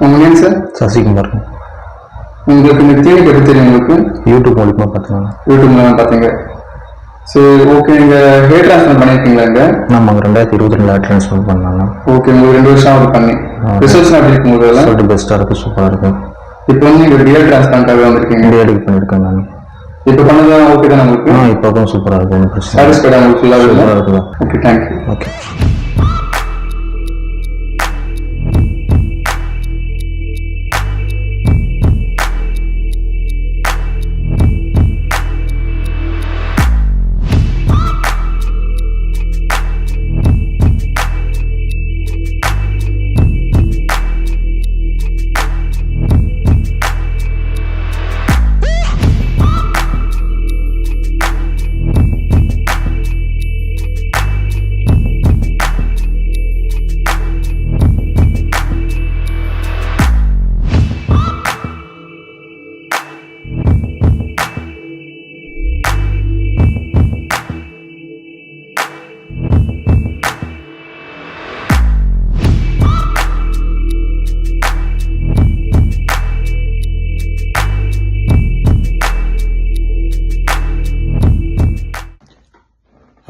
உங்க name sir? Sasikumar. உங்களுக்கு இந்த கிளினிக் எப்படி தெரியும் உங்களுக்கு? யூடியூப் மூலியமா பார்த்தீங்க. யூடியூப் மூலமா பார்த்தீங்க. சரி, ஓகே. நீங்க ஹேர் டிரான்ஸ்ஃபர் பண்ணிருக்கீங்களா இங்க? ஆமாங்க, 2022 டிரான்ஸ்ஃபர் பண்ணாங்க. ஓகே, உங்களுக்கு 2 வருஷம் ஆகுது பண்ணி. ரிசல்ட்ஸ் எப்படி இருக்கு உங்களுக்கு? ரிசல்ட் பெஸ்டா இருக்கு, சூப்பரா இருக்கு. இப்போ வந்து நீங்க டிஎல் டிரான்ஸ்பிளான்ட்காக வந்திருக்கீங்க. டிஎல் பண்ணிருக்கேன் நான். இப்போ பண்ணது ஓகே தான் உங்களுக்கு? இப்போ சூப்பரா இருக்கு, ஒன்றும் பிரச்சனை இல்லை. சாட்டிஸ்ஃபைடா உங்களுக்கு? ஃபுல்லா சூப்பரா இருக்கு. Okay, thank you. ஓகே.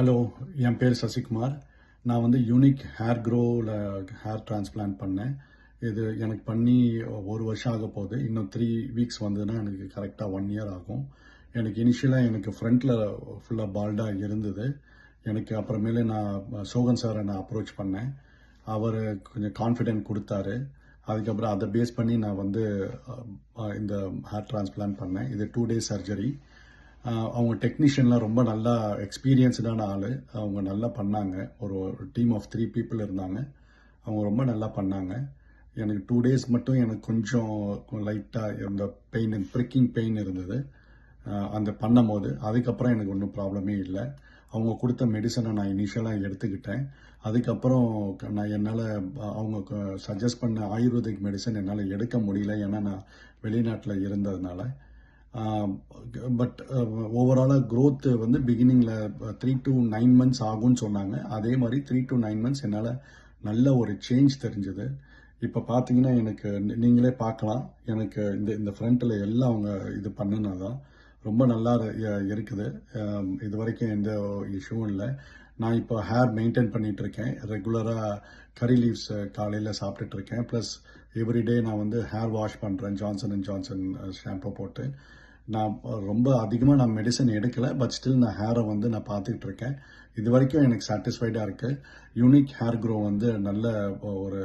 ஹலோ, என் பேர் சசிகுமார். நான் வந்து யூனிக் ஹேர் க்ரோவில் ஹேர் டிரான்ஸ்பிளான்ட் பண்ணேன். இது எனக்கு பண்ணி 1 வருஷம் ஆக போகுது. இன்னும் 3 வீக்ஸ் வந்ததுன்னா எனக்கு கரெக்டாக 1 இயர் ஆகும். எனக்கு இனிஷியலாக எனக்கு ஃப்ரண்ட்டில் ஃபுல்லாக பால்டாக இருந்தது. எனக்கு அப்புறமேலே நான் சோகன் சாரை நான் அப்ரோச் பண்ணேன். அவர் கொஞ்சம் கான்ஃபிடென்ட் கொடுத்தாரு. அதுக்கப்புறம் அதை பேஸ் பண்ணி நான் வந்து இந்த ஹேர் டிரான்ஸ்பிளான்ட் பண்ணேன். இது 2 டேஸ் சர்ஜரி. அவங்க டெக்னீஷியன்லாம் ரொம்ப நல்லா எக்ஸ்பீரியன்ஸ்டான ஆள். அவங்க நல்லா பண்ணாங்க. ஒரு டீம் ஆஃப் 3 பீப்புள் இருந்தாங்க. அவங்க ரொம்ப நல்லா பண்ணாங்க. எனக்கு 2 டேஸ் மட்டும் எனக்கு கொஞ்சம் லைட்டாக இந்த பெயின், ப்ரிக்கிங் பெயின் இருந்தது அந்த பண்ணும் போது. அதுக்கப்புறம் எனக்கு ஒன்றும் ப்ராப்ளமே இல்லை. அவங்க கொடுத்த மெடிசனை நான் இனிஷியலாக எடுத்துக்கிட்டேன். அதுக்கப்புறம் நான் என்னால் அவங்க சஜஸ்ட் பண்ண ஆயுர்வேதிக் மெடிசன் என்னால் எடுக்க முடியல, ஏன்னா நான் வெளிநாட்டில் இருந்ததுனால. பட் ஓவராலாக க்ரோத் வந்து பிகினிங்கில் 3 to 9 months ஆகும்னு சொன்னாங்க. அதே மாதிரி 3 to 9 months என்னால் நல்ல ஒரு சேஞ்ச் தெரிஞ்சுது. இப்போ பார்த்தீங்கன்னா எனக்கு நீங்களே பார்க்கலாம், எனக்கு இந்த ஃப்ரண்ட்டில் எல்லாம் அவங்க இது பண்ணினதான் ரொம்ப நல்லா இருக்குது. இது வரைக்கும் எந்த இஷ்யூவும் இல்லை. நான் இப்போ ஹேர் மெயின்டைன் பண்ணிகிட்டு இருக்கேன். ரெகுலராக கரி லீவ்ஸ் காலையில் சாப்பிட்டுட்ருக்கேன். ப்ளஸ் எவ்ரிடே நான் வந்து ஹேர் வாஷ் பண்ணுறேன், ஜான்சன் அண்ட் ஜான்சன் ஷாம்பு போட்டு. நான் ரொம்ப அதிகமாக நான் மெடிசன் எடுக்கலை, பட் ஸ்டில் நான் ஹேரை வந்து நான் பார்த்துக்கிட்டு இருக்கேன். இது வரைக்கும் எனக்கு சாட்டிஸ்ஃபைடாக இருக்குது. யூனிக் ஹேர் க்ரோ வந்து நல்ல ஒரு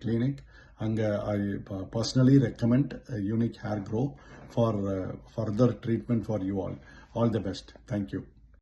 கிளினிக். அங்கே I personally recommend unique hair grow for further treatment for you all. All the best. Thank you.